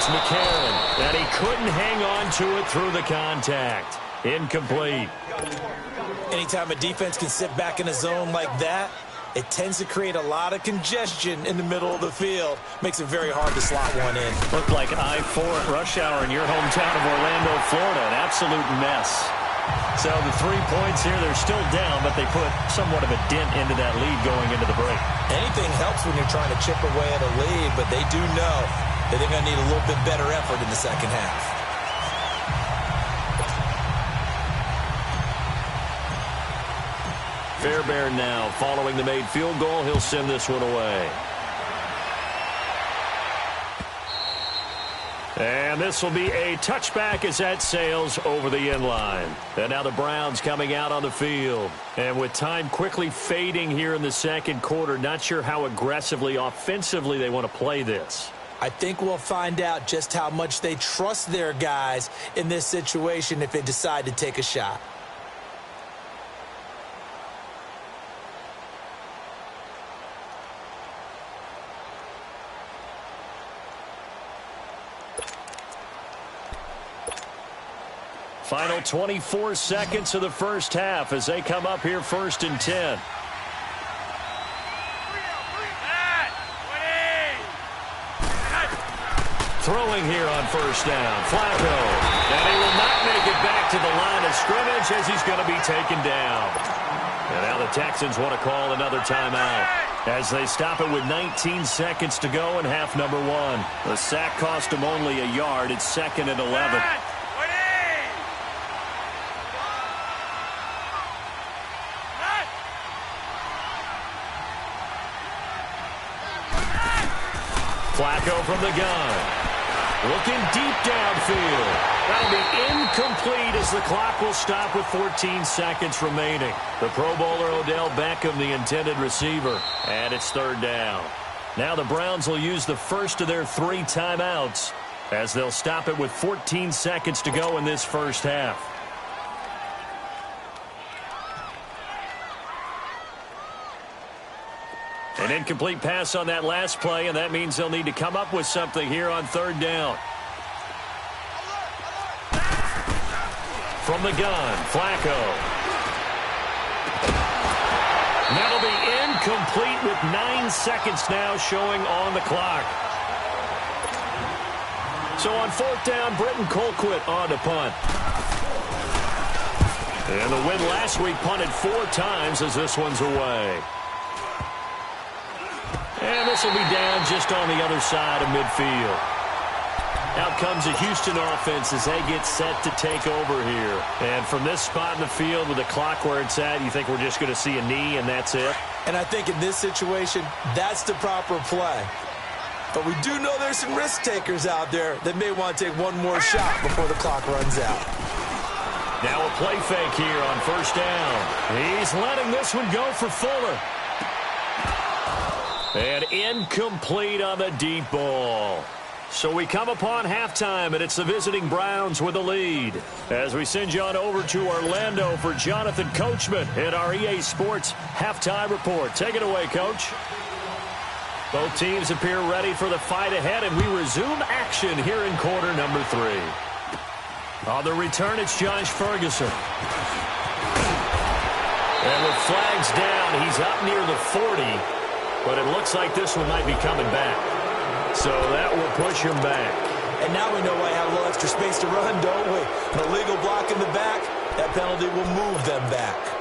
It's McCarron, and he couldn't hang on to it through the contact. Incomplete. Anytime a defense can sit back in a zone like that, it tends to create a lot of congestion in the middle of the field. Makes it very hard to slot one in. Looked like I-4 at rush hour in your hometown of Orlando, Florida. An absolute mess. So the 3 points here, they're still down, but they put somewhat of a dent into that lead going into the break. Anything helps when you're trying to chip away at a lead, but they do know that they're going to need a little bit better effort in the second half. Fairbairn now following the made field goal. He'll send this one away. And this will be a touchback as that sails over the end line. And now the Browns coming out on the field. And with time quickly fading here in the second quarter, not sure how aggressively, offensively they want to play this. I think we'll find out just how much they trust their guys in this situation if they decide to take a shot. Final 24 seconds of the first half as they come up here 1st and 10. Throwing here on first down. Flacco. And he will not make it back to the line of scrimmage as he's going to be taken down. And now the Texans want to call another timeout as they stop it with 19 seconds to go in half number 1. The sack cost him only a yard. It's 2nd and 11. Flacco from the gun. Looking deep downfield. That'll be incomplete as the clock will stop with 14 seconds remaining. The Pro Bowler Odell Beckham, the intended receiver. And it's 3rd down. Now the Browns will use the first of their 3 timeouts as they'll stop it with 14 seconds to go in this first half. An incomplete pass on that last play, and that means they'll need to come up with something here on 3rd down. From the gun, Flacco. That'll be incomplete with 9 seconds now showing on the clock. So on 4th down, Britton Colquitt on to punt. And the win last week punted 4 times as this one's away. And this will be down just on the other side of midfield. Out comes the Houston offense as they get set to take over here. And from this spot in the field with the clock where it's at, you think we're just going to see a knee and that's it? And I think in this situation, that's the proper play. But we do know there's some risk takers out there that may want to take one more shot before the clock runs out. Now a play fake here on 1st down. He's letting this one go for Fuller. And incomplete on the deep ball. So we come upon halftime, and it's the visiting Browns with the lead. As we send you on over to Orlando for Jonathan Coachman in our EA Sports Halftime Report. Take it away, Coach. Both teams appear ready for the fight ahead, and we resume action here in quarter number 3. On the return, it's Josh Ferguson. And with flags down, he's up near the 40. But it looks like this one might be coming back. So that will push him back. And now we know why I have a little extra space to run, don't we? An illegal block in the back, that penalty will move them back.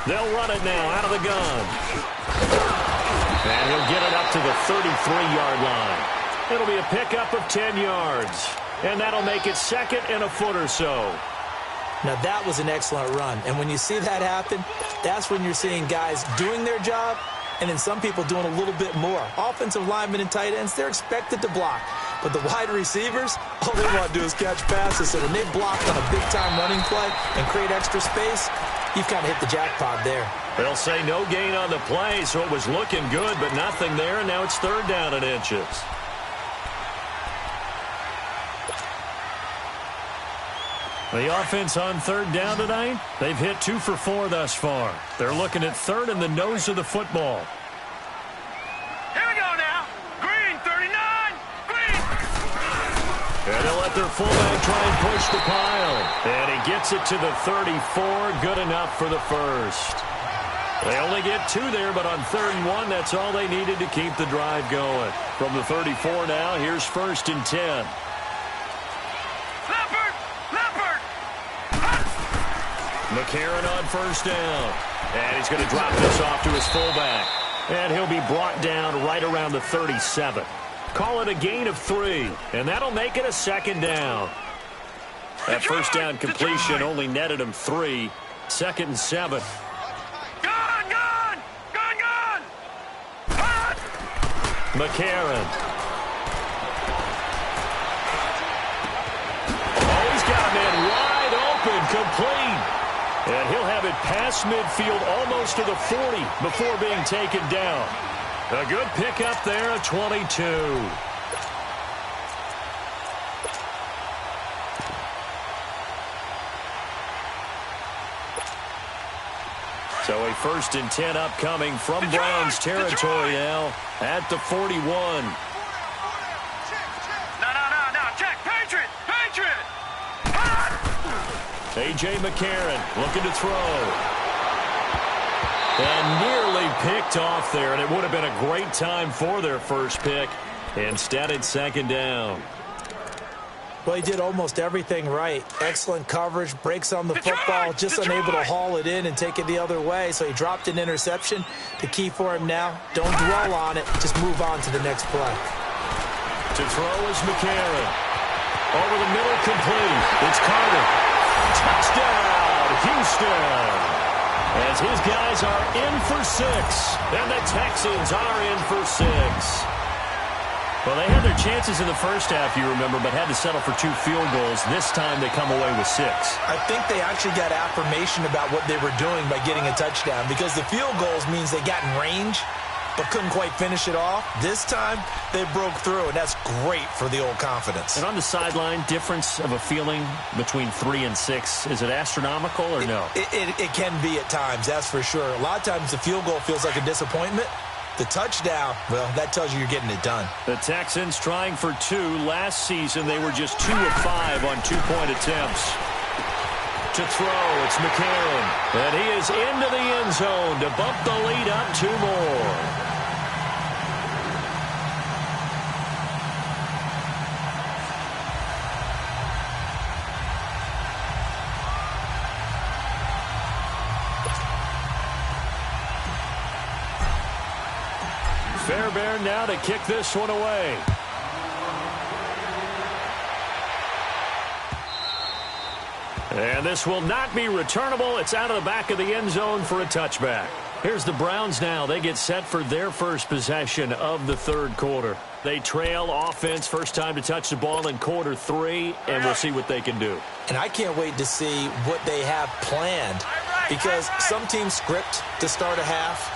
They'll run it now out of the gun. And he'll get it up to the 33-yard line. It'll be a pickup of 10 yards. And that'll make it 2nd and a foot or so. Now that was an excellent run. And when you see that happen, that's when you're seeing guys doing their job and then some people doing a little bit more. Offensive linemen and tight ends, they're expected to block. But the wide receivers, all they want to do is catch passes. So when they block on a big-time running play and create extra space, you've kind of hit the jackpot there. They'll say no gain on the play, so it was looking good, but nothing there, and now it's 3rd down and inches. The offense on 3rd down tonight, they've hit 2 for 4 thus far. They're looking at 3rd and the nose of the football. Here we go now. Green, 39. Green. And they'll let their fullback try and push the pile. And he gets it to the 34. Good enough for the first. They only get 2 there, but on 3rd and 1, that's all they needed to keep the drive going. From the 34 now, here's 1st and 10. McCarron on 1st down. And he's going to drop this off to his fullback. And he'll be brought down right around the 37. Call it a gain of 3. And that'll make it a 2nd down. That 1st down completion only netted him 3. 2nd and 7. Gone! McCarron. Oh, he's got a man wide open, complete. And he'll have it past midfield almost to the 40 before being taken down. A good pickup there at 22. So a 1st and 10 upcoming from Browns territory now at the 41. No, check, Patriot. A.J. McCarron looking to throw. And nearly picked off there, and it would have been a great time for their first pick. Instead, it's 2nd down. Well, he did almost everything right. Excellent coverage, breaks on the football, just unable to haul it in and take it the other way. So he dropped an interception. The key for him now, don't dwell on it. Just move on to the next play. To throw is McCarron. Over the middle, complete. It's Carter. Touchdown, Houston. As his guys are in for 6. And the Texans are in for 6. Well, they had their chances in the first half, you remember, but had to settle for 2 field goals. This time they come away with 6. I think they actually got affirmation about what they were doing by getting a touchdown, because the field goals means they got in range but couldn't quite finish it off. This time, they broke through, and that's great for the old confidence. And on the sideline, difference of a feeling between 3 and 6, is it astronomical or no? It can be at times, that's for sure. A lot of times the field goal feels like a disappointment. The touchdown, well, that tells you you're getting it done. The Texans trying for 2. Last season, they were just 2 of 5 on 2-point attempts. To throw, it's McCarron. And he is into the end zone to bump the lead up 2 more. Fairbairn now to kick this one away. And this will not be returnable. It's out of the back of the end zone for a touchback. Here's the Browns now. They get set for their first possession of the 3rd quarter. They trail offense, first time to touch the ball in quarter 3, and we'll see what they can do. And I can't wait to see what they have planned, because some teams script to start a half.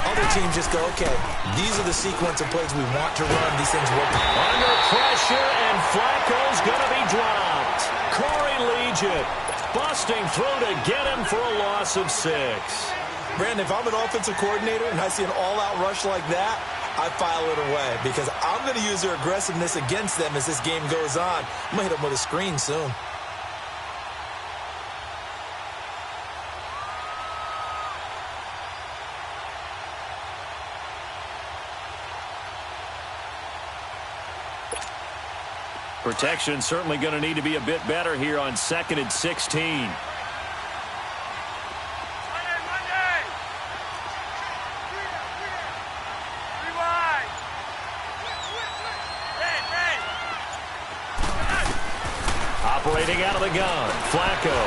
Other teams just go, okay, these are the sequence of plays we want to run. These things work. Under pressure, and Flacco's going to be dropped. Corey Legion busting through to get him for a loss of 6. Brandon, if I'm an offensive coordinator and I see an all-out rush like that, I file it away, because I'm going to use their aggressiveness against them as this game goes on. I'm going to hit them with a screen soon. Protection certainly going to need to be a bit better here on 2nd and 16. Operating out of the gun, Flacco.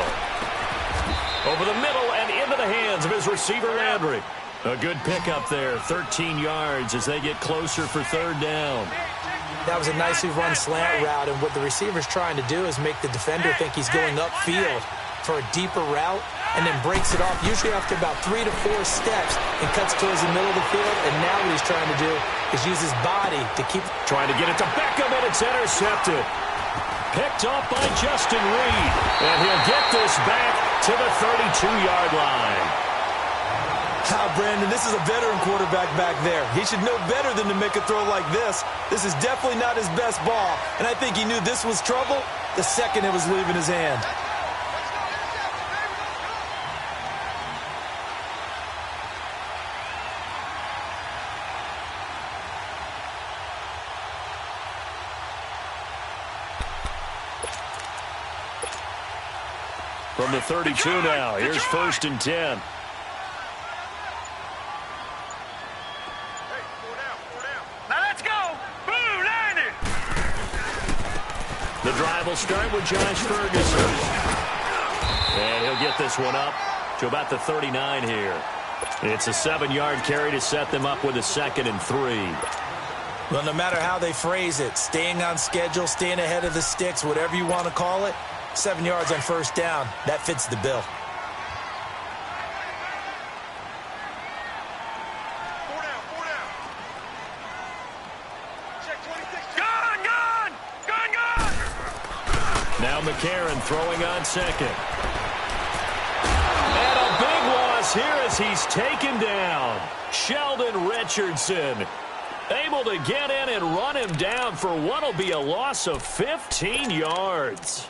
Over the middle and into the hands of his receiver, Landry. A good pickup there, 13 yards as they get closer for 3rd down. That was a nicely run slant route, and what the receiver's trying to do is make the defender think he's going upfield for a deeper route, and then breaks it off, usually after about 3 to 4 steps, and cuts towards the middle of the field. And now what he's trying to do is use his body to keep trying to get it to Beckham, and it's intercepted. Picked off by Justin Reed, and he'll get this back to the 32-yard line. Brandon, this is a veteran quarterback back there. He should know better than to make a throw like this. This is definitely not his best ball, and I think he knew this was trouble the second it was leaving his hand. From the 32 now, here's 1st and 10. The drive will start with Josh Ferguson. And he'll get this one up to about the 39 here. It's a 7-yard carry to set them up with a 2nd and 3. Well, no matter how they phrase it, staying on schedule, staying ahead of the sticks, whatever you want to call it, 7 yards on 1st down, that fits the bill. Now McCarron throwing on 2nd. And a big loss here as he's taken down. Sheldon Richardson able to get in and run him down for what will be a loss of 15 yards.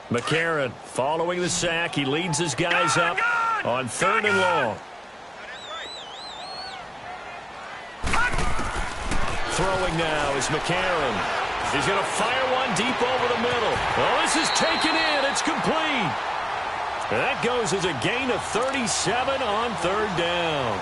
McCarron following the sack. He leads his guys up on 3rd and long. Throwing now is McCarron. He's going to fire one deep over the middle. Oh, this is taken in. It's complete. And that goes as a gain of 37 on 3rd down.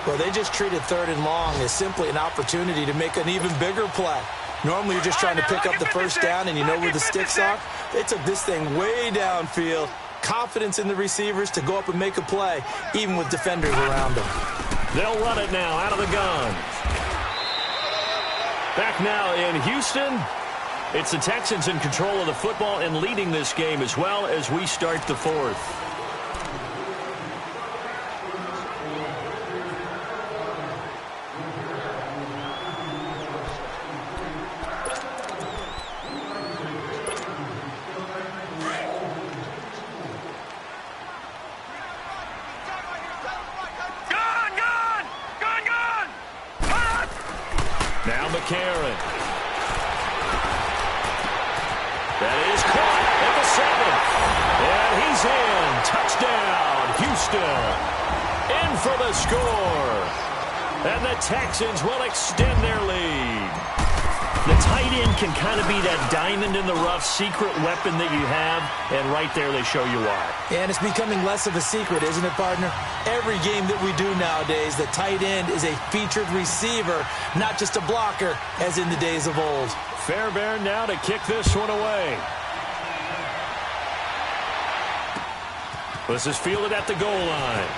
Well, they just treated 3rd and long as simply an opportunity to make an even bigger play. Normally, you're just trying to pick up the 1st down and you know where the sticks are. They took this thing way downfield. Confidence in the receivers to go up and make a play, even with defenders around them. They'll run it now out of the gun. Back now in Houston. It's the Texans in control of the football and leading this game as well as we start the 4th. Now McCarron. That is caught at the 7. And he's in. Touchdown, Houston. In for the score. And the Texans will extend their lead. The tight end can kind of be that diamond in the rough secret weapon that you have, and right there they show you why. And it's becoming less of a secret, isn't it, partner? Every game that we do nowadays, the tight end is a featured receiver, not just a blocker, as in the days of old. Fairbairn now to kick this one away. This is fielded at the goal line.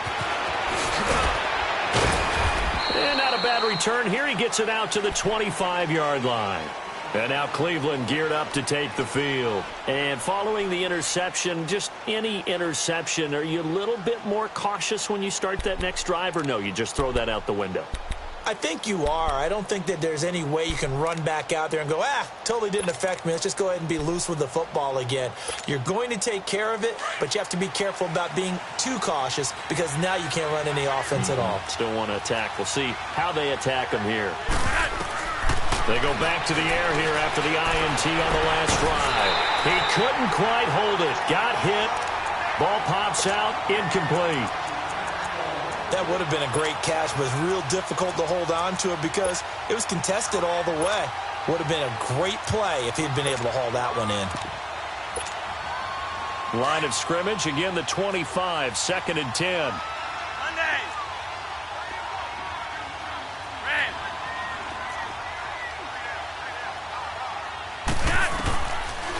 And not a bad return here. He gets it out to the 25-yard line. And now Cleveland geared up to take the field. And following the interception, just any interception, are you a little bit more cautious when you start that next drive, or no, you just throw that out the window? I think you are. I don't think that there's any way you can run back out there and go, totally didn't affect me. Let's just go ahead and be loose with the football again. You're going to take care of it, but you have to be careful about being too cautious because now you can't run any offense at all. Still want to attack. We'll see how they attack them here. They go back to the air here after the INT on the last drive. He couldn't quite hold it. Got hit. Ball pops out. Incomplete. That would have been a great catch, but it's real difficult to hold on to it because it was contested all the way. Would have been a great play if he'd been able to haul that one in. Line of scrimmage, again the 25, 2nd and 10.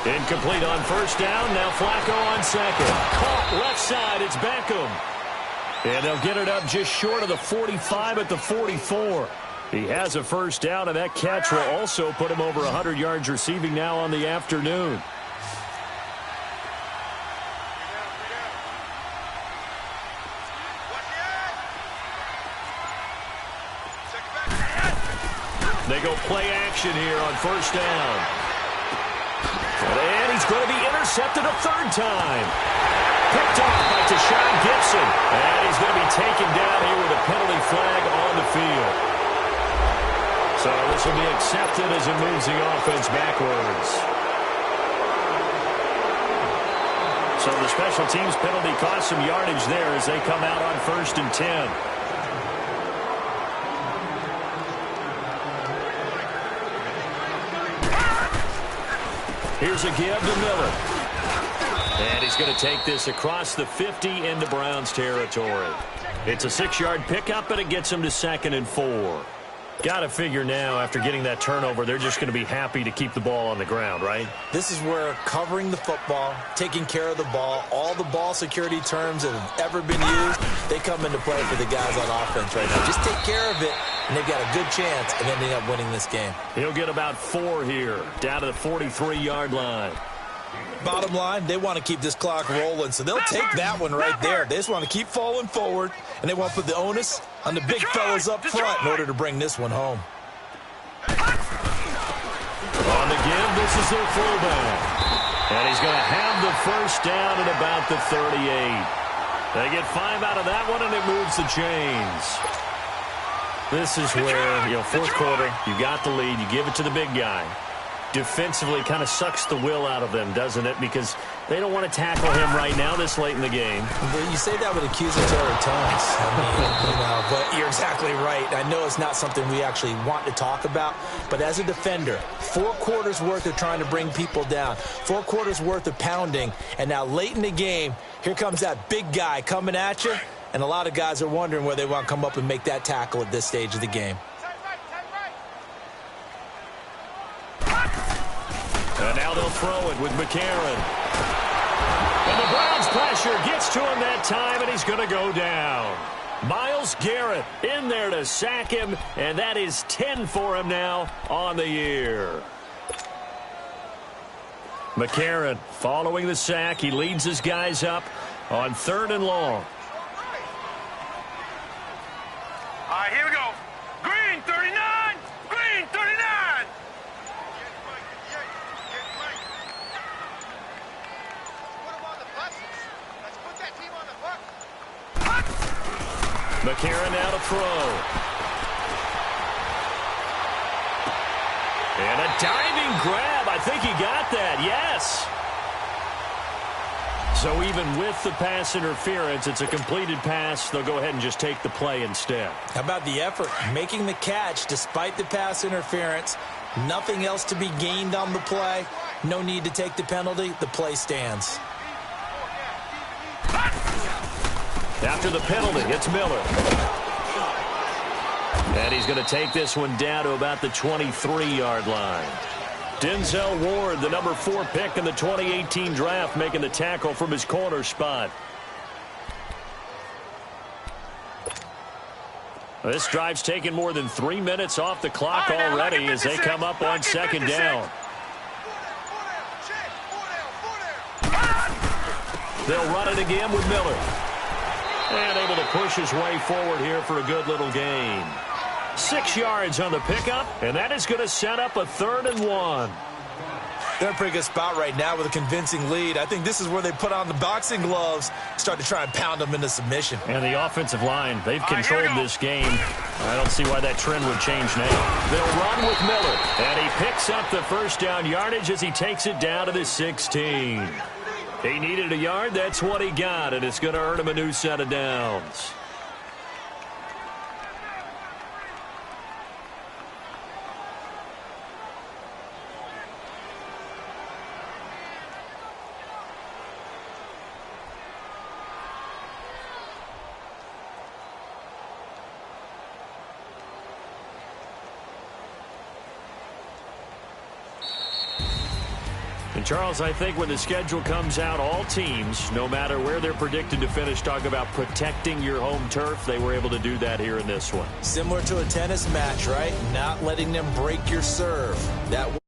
Incomplete on first down. Now Flacco on second. Caught left side. It's Beckham. And they'll get it up just short of the 45 at the 44. He has a first down, and that catch will also put him over 100 yards receiving now on the afternoon. They go play action here on first down. And he's going to be intercepted a third time. Picked off by Deshaun Gibson. And he's going to be taken down here with a penalty flag on the field. So this will be accepted as it moves the offense backwards. So the special teams penalty cost some yardage there as they come out on 1st and 10. Here's a give to Miller. And he's going to take this across the 50 into Browns territory. It's a 6-yard pickup, and it gets him to 2nd and 4. Got to figure now, after getting that turnover, they're just going to be happy to keep the ball on the ground, right? This is where covering the football, taking care of the ball, all the ball security terms that have ever been used, they come into play for the guys on offense right now. Just take care of it, and they've got a good chance of ending up winning this game. He'll get about 4 here, down to the 43-yard line. Bottom line, they want to keep this clock rolling, so they'll take that one right there. They just want to keep falling forward, and they want to put the onus on the big fellas up front in order to bring this one home. On the give, this is their fullback. And he's going to have the first down at about the 38. They get 5 out of that one, and it moves the chains. This is where, fourth quarter, you got the lead, you give it to the big guy. Defensively kind of sucks the will out of them, doesn't it? Because they don't want to tackle him right now this late in the game. But you say that with accusatory tones. But you're exactly right. I know it's not something we actually want to talk about, but as a defender, 4 quarters worth of trying to bring people down, 4 quarters worth of pounding, and now late in the game, here comes that big guy coming at you, and a lot of guys are wondering where they want to come up and make that tackle at this stage of the game. And now they'll throw it with McCarron. And the Browns pressure gets to him that time, and he's going to go down. Myles Garrett in there to sack him, and that is 10 for him now on the year. McCarron following the sack. He leads his guys up on 3rd and long. All right, here we go. Green 39. Green 39. McCarron now to throw. And a diving grab. I think he got that. Yes. So even with the pass interference, it's a completed pass. They'll go ahead and just take the play instead. How about the effort? Making the catch despite the pass interference. Nothing else to be gained on the play. No need to take the penalty. The play stands. After the penalty, it's Miller. And he's going to take this one down to about the 23-yard line. Denzel Ward, the number 4 pick in the 2018 draft, making the tackle from his corner spot. This drive's taken more than 3 minutes off the clock already as they come up on 2nd down. They'll run it again with Miller. And able to push his way forward here for a good little gain. 6 yards on the pickup, and that is going to set up a 3rd and 1. They're in a pretty good spot right now with a convincing lead. I think this is where they put on the boxing gloves, start to try and pound them into submission. And the offensive line, they've controlled this game. I don't see why that trend would change now. They'll run with Miller, and he picks up the first down yardage as he takes it down to the 16. He needed a yard. That's what he got, and it's going to earn him a new set of downs. And, Charles, I think when the schedule comes out, all teams, no matter where they're predicted to finish, talk about protecting your home turf. They were able to do that here in this one. Similar to a tennis match, right? Not letting them break your serve. That